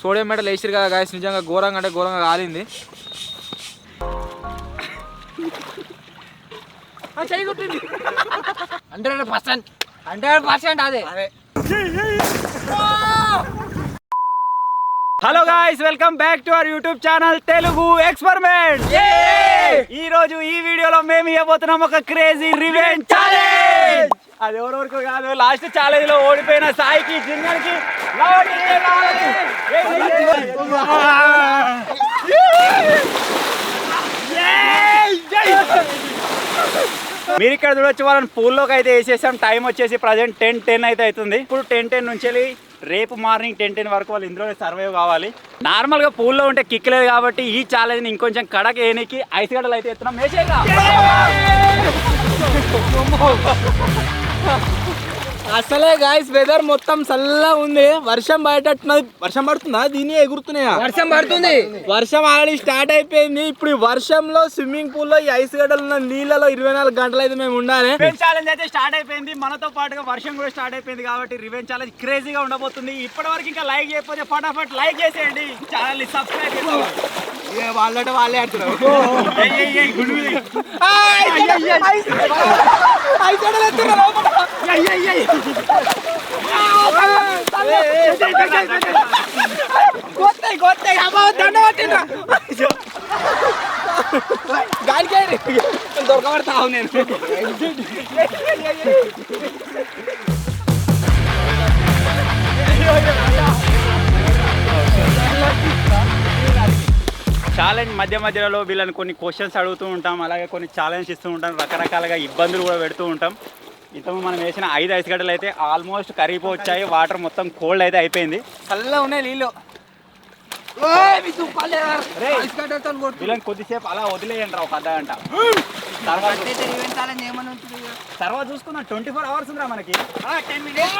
Sodium metal వేసిరు కదా guys, నిజంగా ఘోరంగా అంటే ఘోరంగా కాలింది. చెయ్యి కొట్టింది 100% అదే. Hello guys, welcome back to our YouTube channel Telugu experiment. ఈ రోజు ఈ వీడియోలో మేము ఇవ్వబోతున్నాం ఒక క్రేజీ రివెంజ్ ఛాలెంజ్. అది ఎవరెవరికి కాదు, లాస్ట్ ఛాలెంజ్ లో ఓడిపోయిన సాయికి జింగర్కి మీరు ఇక్కడ చూడొచ్చు, వాళ్ళని పూల్లోకి అయితే వేసేసాం. టైం వచ్చేసి ప్రజెంట్ 10:10 అయితే అవుతుంది. ఇప్పుడు 10:10 నుంచి రేపు మార్నింగ్ 10:10 వరకు వాళ్ళు ఇందులో సర్వైవ్ కావాలి. నార్మల్గా పూల్లో ఉంటే కిక్ లేదు కాబట్టి ఈ ఛాలెంజ్ని ఇంకొంచెం కడక ఏనికి ఐస్ గడ్డలు అయితే ఎత్తున్నాం. అసలే గాయస్ వెదర్ మొత్తం చల్లగా ఉంది. వర్షం బయటట్టున్నది. వర్షం పడుతుందా? దీన్ని ఎగురుతున్నాయా? వర్షం పడుతుంది. వర్షం ఆల్రెడీ స్టార్ట్ అయిపోయింది. ఇప్పుడు ఈ వర్షంలో స్విమ్మింగ్ పూల్ లో ఈ ఐస్ గడ్డలు ఉన్న నీళ్ళలో 24 గంటలు అయితే మేము ఉండాలి. రివెంజ్ ఛాలెంజ్ అయితే స్టార్ట్ అయిపోయింది. మనతో పాటుగా వర్షం కూడా స్టార్ట్ అయిపోయింది కాబట్టి రివెంజ్ ఛాలెంజ్ క్రేజీగా ఉండబోతుంది. ఇప్పటి వరకు ఇంకా లైక్ చేయకపోతే ఫటాఫట్ లైక్ చేసేయండి. ఛానల్ ని సబ్స్క్రైబ్ చేసుకోండి. వాళ్ళంటే వాళ్ళే ఆడుతున్నారు. దొరకబడతావు నేను. ఛాలెంజ్ మధ్యలో వీళ్ళని కొన్ని క్వశ్చన్స్ అడుగుతూ ఉంటాం, అలాగే కొన్ని ఛాలెంజ్ ఇస్తూ ఉంటాం, రకరకాలుగా ఇబ్బందులు కూడా పెడుతూ ఉంటాం. ఇంతకు మనం వేసిన 5 ఐస్ గడ్డలు అయితే ఆల్మోస్ట్ కరిగిపోవచ్చాయి. వాటర్ మొత్తం కోల్డ్ అయితే అయిపోయింది. చల్లగా ఉన్నాయి నీళ్ళు. వీళ్ళని కొద్దిసేపు అలా వదిలేయండి ఒక అర్ధ గంట. తర్వాత చూసుకుందాం. 24 hours ఉందిరా మనకి. 10 minutes.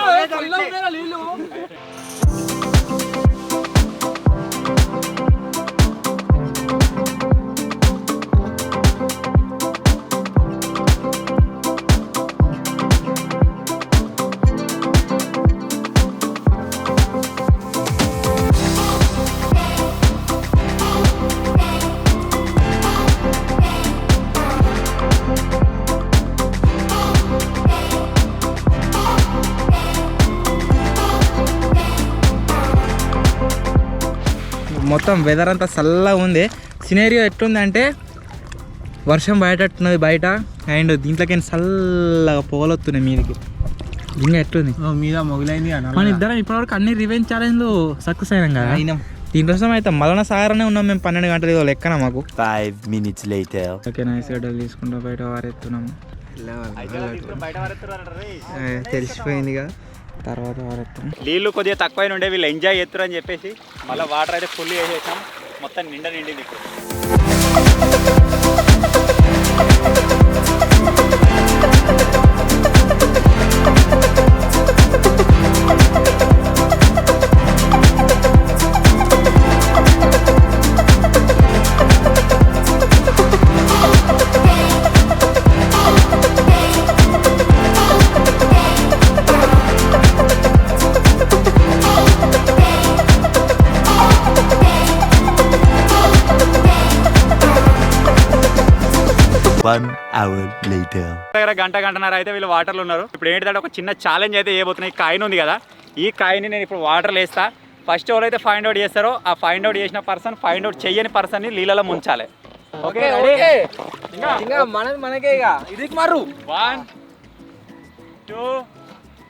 మొత్తం వెదర్ అంతా చల్లగా ఉంది. సినేరియో ఎట్లుందంటే వర్షం బయటట్టున్నది బయట, అండ్ దీంట్లోకి చల్లగా పొగలొస్తున్నాయి మీదకి. ఇంకా ఎట్లుంది మీద మొగలైంది. మన ఇద్దరం ఇప్పటివరకు అన్ని రివెంజ్ ఛాలెంజ్లు సక్సెస్ అయినాం కదా. దీనికోసం అయితే మలన సాగరనే ఉన్నాం మేము. 12 గంటలు లెక్కన మాకు. 5 minutes later. ఓకే, నైస్ గడ్డలు తీసుకుంటూ బయట వారెత్తున్నాము. తెలిసిపోయిందిగా. తర్వాత నీళ్ళు కొద్దిగా తక్కువైన ఉండే వీళ్ళు ఎంజాయ్ చేస్తారు అని చెప్పేసి మళ్ళీ వాటర్ అయితే ఫుల్ వేసేసాం. మొత్తం నిండింది ఇప్పుడు. గంటన్నర అయితే వీళ్ళు వాటర్లో ఉన్నారు. ఇప్పుడు ఏంటంటే ఒక చిన్న ఛాలెంజ్ అయితే చేయబోతున్నాయి. ఈ కాయిన్ ఉంది కదా, ఈ కాయిన్ని నేను ఇప్పుడు వాటర్లో వేస్తా. ఫస్ట్ ఎవరైతే ఫైండ్ అవుట్ చేస్తారో ఆ ఫైండ్ అవుట్ చేసిన పర్సన్ ఫైండ్ అవుట్ చేయని పర్సన్ని నీళ్ళలో ముంచాలి. ఓకే, మనకే ఇక ఇది మారు. 1 2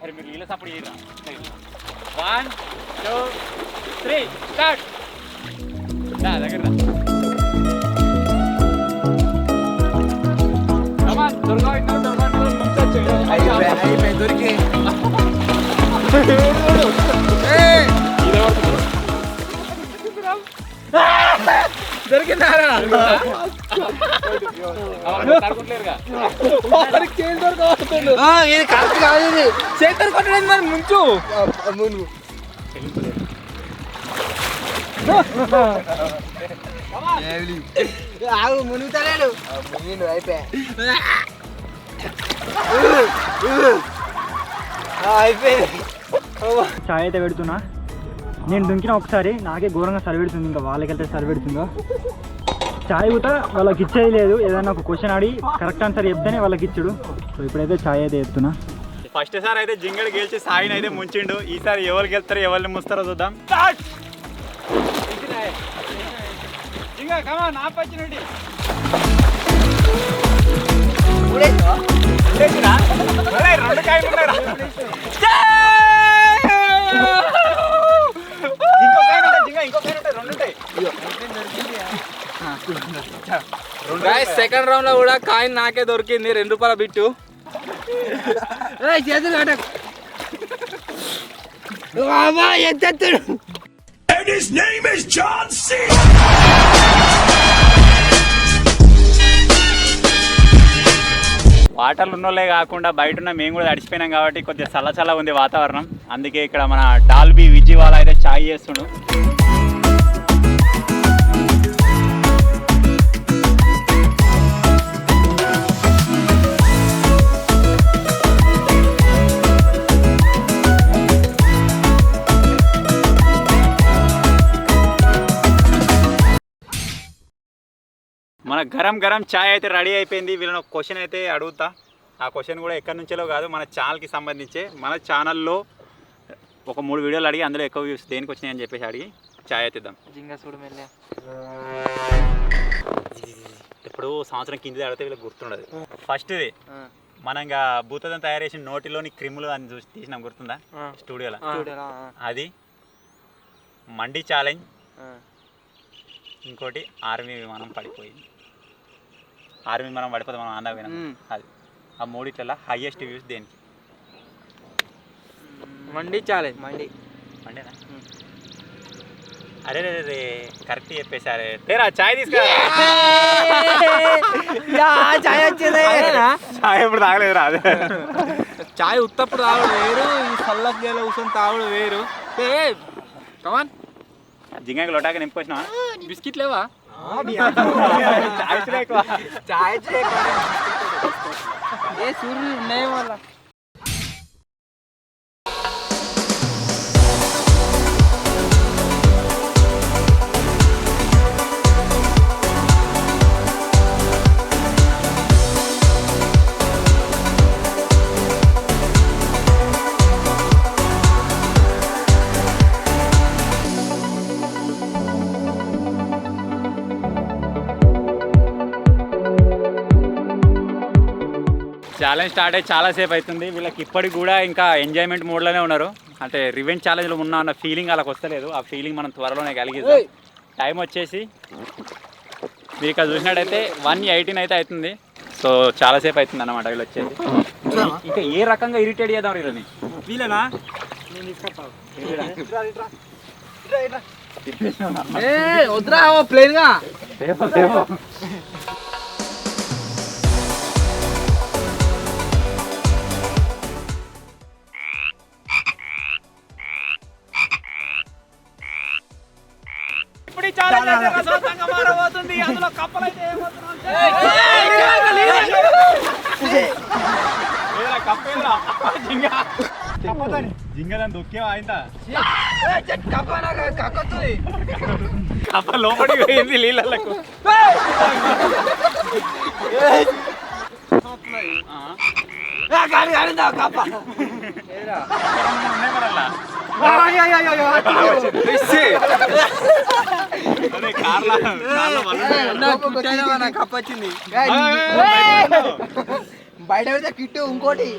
అరే మీరు నీళ్ళ సపోర్ట్ చేయరా. 1 2 3 స్టార్ట్. దగ్గర దొరికి దొరికిందారా? ఇది కరెక్ట్ కాదు. ఇది చేతులు కొట్టలేదు మరి ముంచు. మునుగుతలేడు. అయిపోయా అయిపోయింది. చాయ్ అయితే పెడుతున్నా. నేను దుంకిన ఒకసారి నాకే ఘోరంగా సరిపెడుతుంది, ఇంకా వాళ్ళకి వెళ్తే సరిపెడుతుందో. చాయ్ కూడా వాళ్ళకి ఇచ్చేది లేదు, ఏదైనా ఒక క్వశ్చన్ ఆడి కరెక్ట్ ఆన్సర్ చెప్తేనే వాళ్ళకి ఇచ్చుడు. సో ఇప్పుడైతే చాయ్ అయితే ఎత్తున్నా. ఫస్ట్ సారి అయితే జింగడు గెలిచి సాయిని అయితే ముంచిండు. ఈసారి ఎవరు గెలుస్తారో ఎవరిని ముస్తారో చూద్దాం. జింగా కమా నా పచ్చినట్టు రెండు కాయలు ఉన్నారా? సెకండ్ రౌండ్ లో కూడా కాయిన్ నాకే దొరికింది, ₹2 బిట్టు. చేతులు వాటర్లు ఉన్నోళ్ళే కాకుండా బయట ఉన్న మేము కూడా తడిచిపోయినాం కాబట్టి కొద్దిగా చల్ల ఉంది వాతావరణం. అందుకే ఇక్కడ మన డాల్బీ విజయవాడ అయితే చాయ్ చేస్తుండు. మన గరం చాయ్ అయితే రెడీ అయిపోయింది. వీళ్ళని ఒక క్వశ్చన్ అయితే అడుగుతా. ఆ క్వశ్చన్ కూడా ఎక్కడి నుంచో కాదు, మన ఛానల్కి సంబంధించే. మన ఛానల్లో ఒక 3 వీడియోలు అడిగి అందులో ఎక్కువ వ్యూస్ దేనికి వచ్చినాయి అని చెప్పేసి అడిగి చాయ్ అయితే ఇద్దాం. ఇప్పుడు సంవత్సరం కింది అడిగితే వీళ్ళకి గుర్తుండదు. ఫస్ట్ది మనం ఇంకా భూతదం తయారు చేసిన నోటిలోని క్రిములు అని చూసి తీసినాం, గుర్తుందా? స్టూడియోలో అది. మండి ఛాలెంజ్, ఇంకోటి ఆర్మీ విమానం పడిపోయింది. ఆర్మీ మనం పడిపోతే మనం ఆంధ్ర వినం. అది ఆ 3 హైయెస్ట్ వ్యూస్ దేనికి? మండి ఛాలెంజ్. మండేనా? అరే రే కరెక్ట్ చెప్పేసారే. తేరా చాయ్ తీసుకురా. చాయ్ వచ్చేది. చాయ్ ఎప్పుడు తాగలేదు రాదు. చాయ్ ఉత్తప్పుడు తాగుడు వేరు, ఈ చల్లకి గేల కూర్చొని తాగుడు వేరు. కమాన్ జింగాకి లోటాకి నింపుకొచ్చినా. బిస్కెట్ లేవా? చాయ్ ఏ సూర్యులు ఉన్నాయి వాళ్ళ. ఛాలెంజ్ స్టార్ట్ అయ్యి చాలాసేపు అవుతుంది. వీళ్ళకి ఇప్పటికి కూడా ఇంకా ఎంజాయ్మెంట్ మోడ్లోనే ఉన్నారు. అంటే రివెంజ్ ఛాలెంజ్లో అన్న ఫీలింగ్ వాళ్ళకి వస్తలేదు. ఆ ఫీలింగ్ మనం త్వరలోనే కలిగిద్దాం. టైం వచ్చేసి మీరు ఇక్కడ చూసినట్టయితే 1:18 అయితే అవుతుంది. సో చాలాసేపు అవుతుంది అన్నమాట వీళ్ళు వచ్చేది. ఇంకా ఏ రకంగా ఇరిటేట్ చేద్దాం వీళ్ళని? వీళ్ళనా వద్దురా ప్లేన్గా. మారబోతుంది. అందులో కప్పలైతే జింగలని దొక్కేవా అయిందా? కప్ప లోపలికి పోయింది నీళ్ళకు. కప్పొచ్చింది బయట పెడితే కిట్టు. ఇంకోటి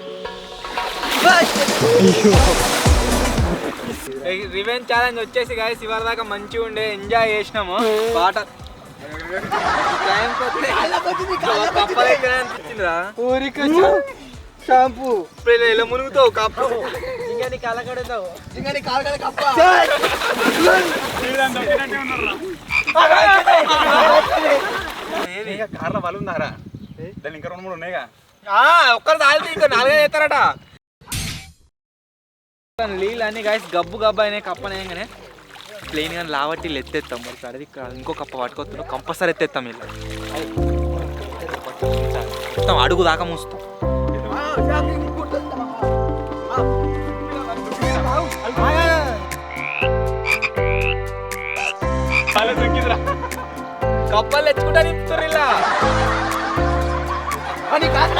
రివెంజ్ ఛాలెంజ్ వచ్చేసి గాయస్ ఇవాళ దాకా మంచిగా ఉండే, ఎంజాయ్ చేసినాము. వాటర్ అనిపించిందిరా షాంపూ. ఇప్పుడు ఇలా మునుగుతావు కప్ప. ఇంకా నీ కాళ్ళ కడుగుతావు. ఇంకా నీ కాళ్ళ కడ కప్ప. కార్ల వాళ్ళు ఉన్నారా? దాన్ని ఇంకా 2-3 ఉన్నాయిగా. ఒక్కరు తాగితే ఇంకా 4 చేస్తారట. నీళ్ళు అన్ని గాయస్ గబ్బు అయినాయి. కప్పనేగానే ప్లేన్ కానీ లావట్టి ఎత్తేస్తాం. మరి అడిగి ఇంకో కప్ప పట్టుకొస్తున్నాం, కంపల్సరీ ఎత్తేస్తాం. ఇలా మొత్తం అడుగు దాకా మూస్తాం. కప్పలు తెచ్చుకుంటా నింపుతారు ఇలా అని కాదు.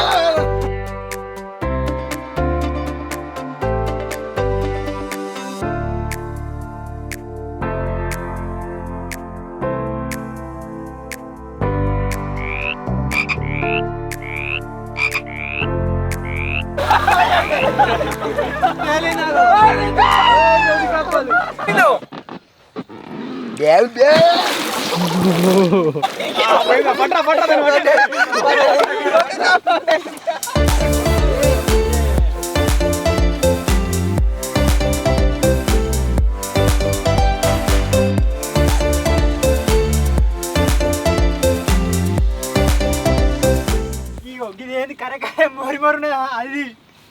ఇదేంది కరెక్ట్ మోరి మోరు ఉన్నదా అది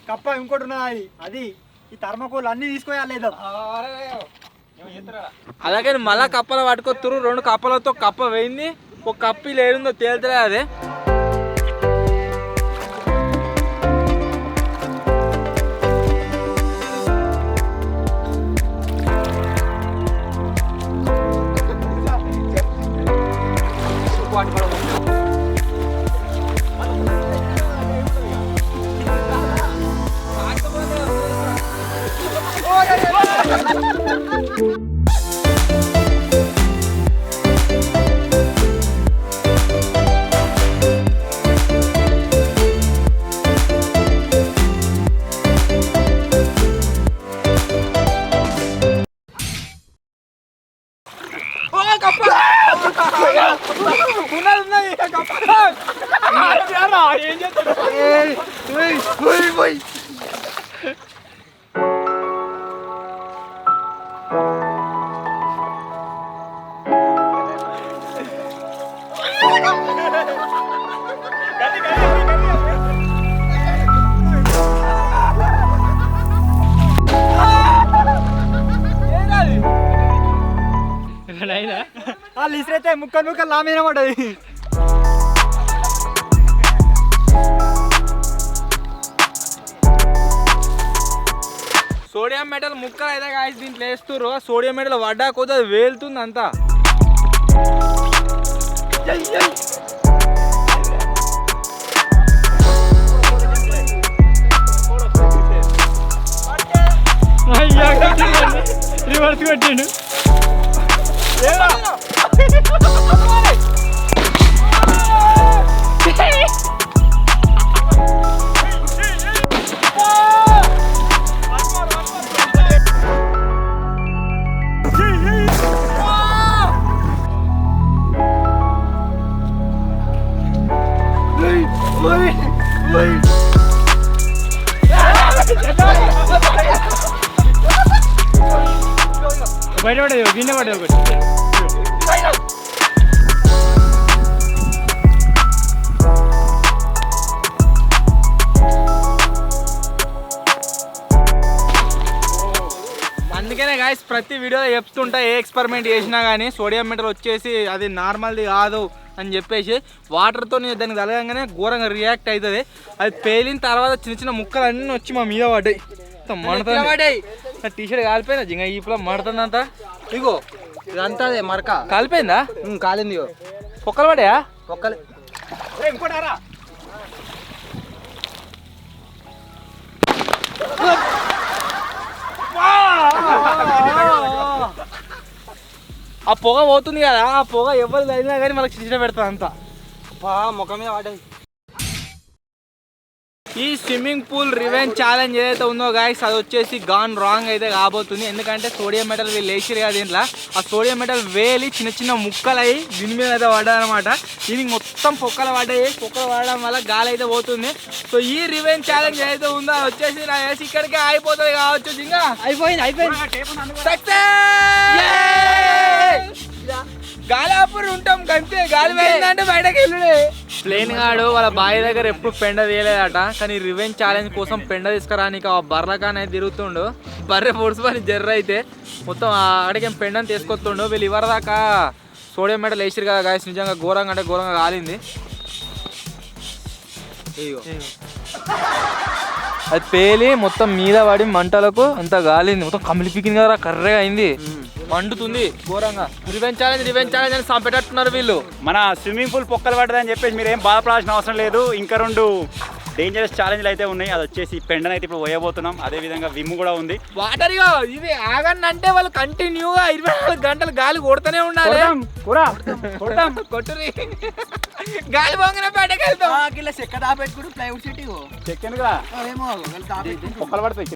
కప్ప ఇంకోటి ఉన్నదా అది ఈ థర్మకోల్ అన్ని తీసుకోలేదా అలాగే మళ్ళా కప్పలు పట్టుకొత్తురు. 2 కప్పలతో కప్ప వేయింది. ఒక కప్పి లేదుందో తేలుతలే అదే. వాళ్ళు ఇసిరైతే ముక్కలు ముక్కలు నా మీద పడ్డది. సోడియం మెటల్ ముక్కలు అయితే గాయస్ దీంట్లో వేస్తుర్రు. సోడియం మెటల్ వడ్డా కొద్ది అది వేలుతుంది అంతా. రివర్స్ కొట్టిండు. బయట పడేది గిన్నె పడేది ఒకటి. అందుకనే గాయస్ ప్రతి వీడియోలో చెప్తుంటా ఏ ఎక్స్పెరిమెంట్ చేసినా కానీ సోడియం మెటల్ వచ్చేసి అది నార్మల్ది కాదు అని చెప్పేసి వాటర్తో దానికి తలగంగానే ఘోరంగా రియాక్ట్ అవుతుంది. అది పేలిన తర్వాత చిన్న చిన్న ముక్కలు అన్నీ వచ్చి మా మీద పడ్డాయి. పడ్డాయి నా టీషర్ట్ కాలిపోయినా జింగ ఈపులో మడుతుందంతా. ఇగో ఇదంతా మరక కాలిపోయిందా? కాలింది. పొక్కలు పడ్డాయా? ఒక్కలే ఇంకోటారా ఆ పొగ పోతుంది కదా, ఆ పొగ ఎవరు తగిలినా కానీ మనకు చిన్న పెడుతుంది అంతా. ముఖం మీద పడ్డది. ఈ స్విమ్మింగ్ పూల్ రివెంజ్ ఛాలెంజ్ ఏదైతే ఉందో గాయస్ అది వచ్చేసి గాన్ రాంగ్ అయితే కాబోతుంది. ఎందుకంటే సోడియం మెటల్ వీళ్ళు వేసిరు కదా దీంట్లో, ఆ సోడియం మెటల్ వేలి చిన్న చిన్న ముక్కలు అయ్యి దీని మీద అయితే పడ్డాయన్నమాట. దీనికి మొత్తం పొక్కలు పడ్డాయి. పొక్కలు పడడం వల్ల గాలి అయితే పోతుంది. సో ఈ రివెంజ్ ఛాలెంజ్ ఏదైతే ఉందో అది వచ్చేసి నా వేసి ఇక్కడికే అయిపోతుంది కావచ్చు. ఇంకా అయిపోయింది. గాలి ఆపురు ఉంటాం కంటే గాలి పోయిందంటే బయటకు వెళ్ళుడే. ప్లేన్ గాడు వాళ్ళ బావి దగ్గర ఎప్పుడు పెండ తీయలేదట, కానీ రివెంజ్ ఛాలెంజ్ కోసం పెండ తీసుకురానికి ఆ బర్రకానే తిరుగుతుండు. బర్రె పొడుచుకొని జర్ర అయితే మొత్తం అక్కడికేం పెండని తీసుకొస్తుండు. వీళ్ళు ఇవరదాకా సోడియం మెటల్ వేసిరు కదా గాయస్, నిజంగా ఘోరంగా అంటే ఘోరంగా కాలింది. అది పేలి మొత్తం మీద పడి మంటలకు అంత గాలింది, మొత్తం కమిలి పీకింది కదా, కర్రగా అయింది, మండుతుంది ఘోరంగా. రివెంజ్ ఛాలెంజ్ అని సంపెట్టున్నారు వీళ్ళు. మన స్విమ్మింగ్ పూల్ పొక్కలు పడ్డదని చెప్పేసి మీరు ఏం బాధపడాల్సిన అవసరం లేదు. ఇంకా 2 డేంజరస్ ఛాలెంజ్లు అయితే ఉన్నాయి. అది వచ్చేసి పెండన్ అయితే ఇప్పుడు పోయబోతున్నాం. అదే విధంగా విమ్ కూడా ఉంది. వాటర్ ఇది ఆగండి అంటే వాళ్ళు కంటిన్యూగా 24 గంటలు గాలి కొడుతూనే ఉండాలి. కొట్టురి గాలి పోగానే బయటకు వెళ్తాం. చెక్క దాపెట్టుకుడు ప్లైవుడ్ సిటీ చెక్కెనుగా ఏమో పొక్కలు పడతాయి.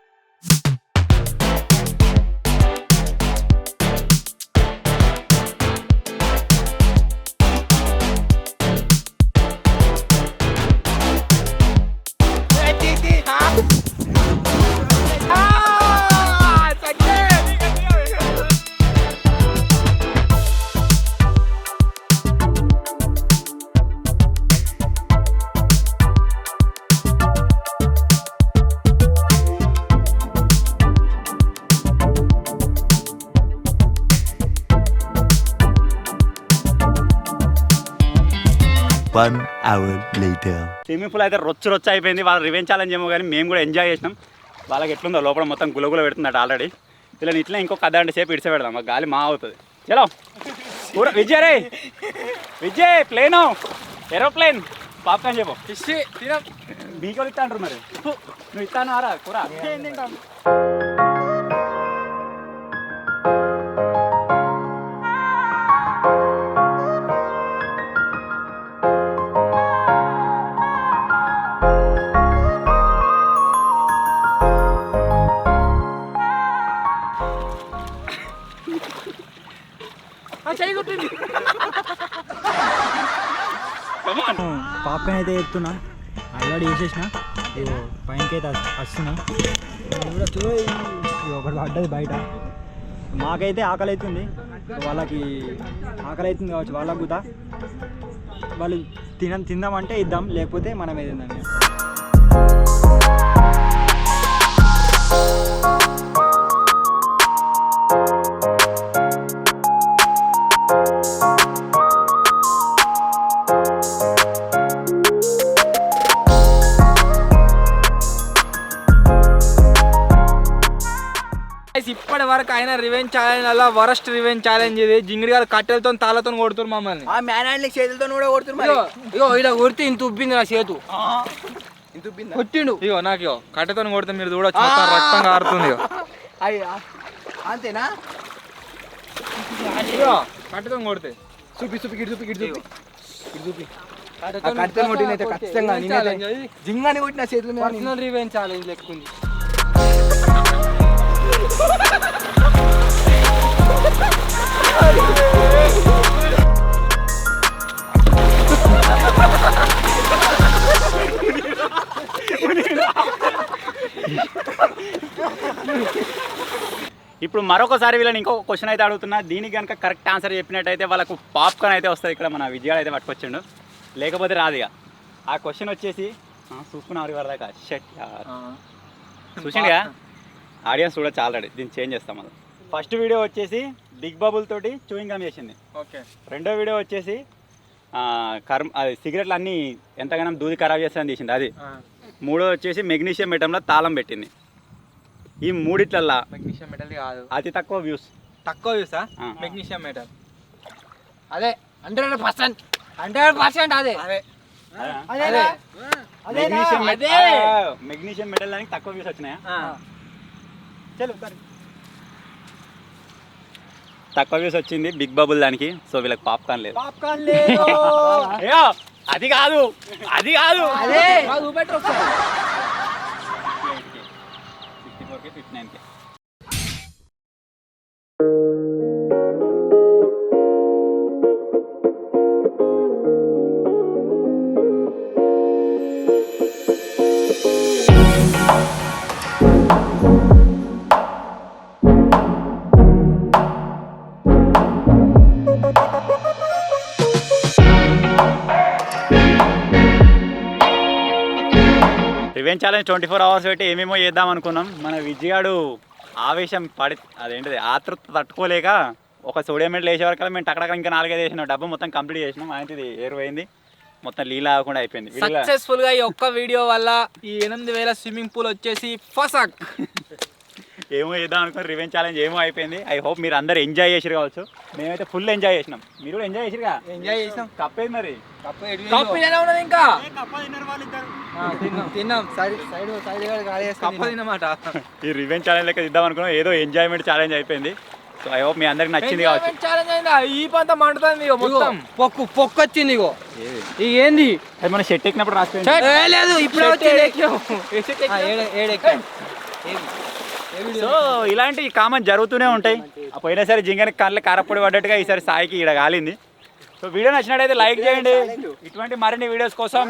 స్విమ్మింగ్ పూల్ అయితే రొచ్చు అయిపోయింది. వాళ్ళ రివెంజ్ ఛాలెంజ్ ఏమో కానీ మేము కూడా ఎంజాయ్ చేసినాం. వాళ్ళకి ఎట్లుందో లోపల మొత్తం గులగుల పెడుతుందట ఆల్రెడీ. ఇలా ఇట్లా ఇంకొక అర్ధగంట సేపు ఇడిసే పెడదాం, మాకు గాలి మా అవుతుంది. చలో విజయ్ రే విజయ్, ప్లేను ఏరోప్లేన్ పాప్కాన్ చెప్పు. మీకు ఇస్తా అంటారు మరి, నువ్వు ఇస్తాను ఆరా కూర. పాప్కాన్ అయితే ఎత్తున్నా, ఆల్రెడీ వేసేసిన. ఇగో పైనకి అయితే వస్తున్నా, ఒకటి పడ్డది బయట. మాకైతే ఆకలి అవుతుంది, వాళ్ళకి ఆకలి అవుతుంది కావచ్చు. వాళ్ళకు కూడా వాళ్ళు తిందామంటే ఇద్దాం, లేకపోతే మనం ఏదండి. ఇప్పటి వరకు అయినా రివెంజ్ ఛాలెంజ్ అలా వరస్ట్ రివెంజ్ ఛాలెంజ్ ఇది. జింగిడి గారు కట్టెలతో తాళ్ళతో కొడుతున్నారు మమ్మల్ని. ఆ మ్యాన్ హ్యాండ్లింగ్ చేతులతో కూడా కొడుతున్నారు. ఇగో ఇలా కొడితే ఇంత ఉబ్బింది నా చేతు, ఇంత ఉబ్బింది కొట్టిండు. ఇగో నాకు కట్టెతో కొడితే మీరు చూడొచ్చు, మొత్తం రక్తం కారుతుంది. అయ్యా అంతేనా? ఇగో కట్టెతో కొడితే కట్టెతో కొట్టినైతే ఖచ్చితంగా జింగాని కొట్టిన చేతుల మీద రివెంజ్ ఛాలెంజ్ లెక్కుంది. ఇప్పుడు మరొకసారి వీళ్ళని ఇంకొక క్వశ్చన్ అయితే అడుగుతున్నా. దీనికి కనుక కరెక్ట్ ఆన్సర్ చెప్పినట్టయితే వాళ్ళకు పాప్కార్న్ అయితే వస్తుంది. ఇక్కడ మన విజయాలు అయితే పట్టుకొచ్చిండు, లేకపోతే రాదుగా. ఆ క్వశ్చన్ వచ్చేసి చూసుకున్నారు వరదాకా షట్ చూసిండుగా, ఆడియన్స్ చూడొచ్చు ఆల్రెడీ. దీన్ని చేంజ్ చేస్తాం మనం. ఫస్ట్ వీడియో వచ్చేసి బిగ్ బబుల్ తోటి చూయింగ్ గమ్ చేసింది. ఓకే. రెండో వీడియో వచ్చేసి సిగరెట్లు అన్నీ ఎంతగానో దూది ఖరాబ్ చేస్తారని తీసింది అది. మూడో వచ్చేసి మెగ్నీషియం మెటంలో తాళం పెట్టింది. ఈ మూడిట్లల్లా మెగ్నీషియం మెటల్ కాదు, అతి తక్కువ వ్యూస్ మెగ్నీషియం మెటల్. అదే 100% అదే మెగ్నీషియం మెటల్ దానికి తక్కువ వ్యూస్ వచ్చినాయా? తక్కువ వ్యూస్ వచ్చింది బిగ్ బబుల్ దానికి. సో వీళ్ళకి పాప్కార్న్ లేదు. అది కాదు అది కాదు అదే 64K 59K. Revenge challenge 24 hours పెట్టి ఏమేమో చేద్దాం అనుకున్నాం. మన విజయాడు ఆవేశం పడి అదేంటిది ఆతృత తట్టుకోలేక ఒక సోడియం మెడల్ వేసే వరకు మేము టక్కడక్క ఇంకా 4-5 వేసినాం. డబ్బు మొత్తం కంప్లీట్ చేసినాం. ఆయనది ఏరు పోయింది. మొత్తం లీలా ఆగకుండా అయిపోయింది. సక్సెస్ఫుల్ గా ఈ ఒక్క వీడియో వల్ల ఈ 8000 స్విమ్మింగ్ పూల్ వచ్చేసి ఫసక్. ఏమో చేద్దాం అనుకుని రివెంజ్ ఛాలెంజ్ ఏమో అయిపోయింది. ఐ హోప్ మీరు అందరు ఎంజాయ్ చేసిరు కావచ్చు. మేమైతే ఫుల్ ఎంజాయ్ చేసినాం. మీరు కూడా ఎంజాయ్ చేసిరుగా? ఎంజాయ్ చేసాం. కప్పేది మరి కప్పు ఎలా ఉన్నది ఇంకా తిన్నాం. సైడ్ కప్పు తిన్నమాట. ఈ రివెంజ్ ఛాలెంజ్ లెక్క ఇద్దాం అనుకున్నాం, ఏదో ఎంజాయ్మెంట్ ఛాలెంజ్ అయిపోయింది. సో ఐ హోప్ మీ అందరికి నచ్చింది కావచ్చు. ఛాలెంజ్ అయిందా? ఈ పంత మండుతుంది ఇగో మొత్తం. పొక్కు వచ్చింది ఇగో. ఏంది అది మన షెట్ ఎక్కినప్పుడు రాసిపోయింది. లేదు ఇప్పుడు వచ్చింది. సో ఇలాంటి కామన్ జరుగుతూనే ఉంటాయి. పోయినసారి జింగని కళ్ళకి కారపొడి పడ్డట్టుగా ఈసారి సాయికి ఇక్కడ కాలింది. సో వీడియో నచ్చినట్టయితే లైక్ చేయండి. ఇటువంటి మరిన్ని వీడియోస్ కోసం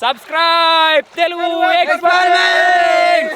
సబ్స్క్రైబ్ తెలుగు ఎక్స్పెరిమెంట్.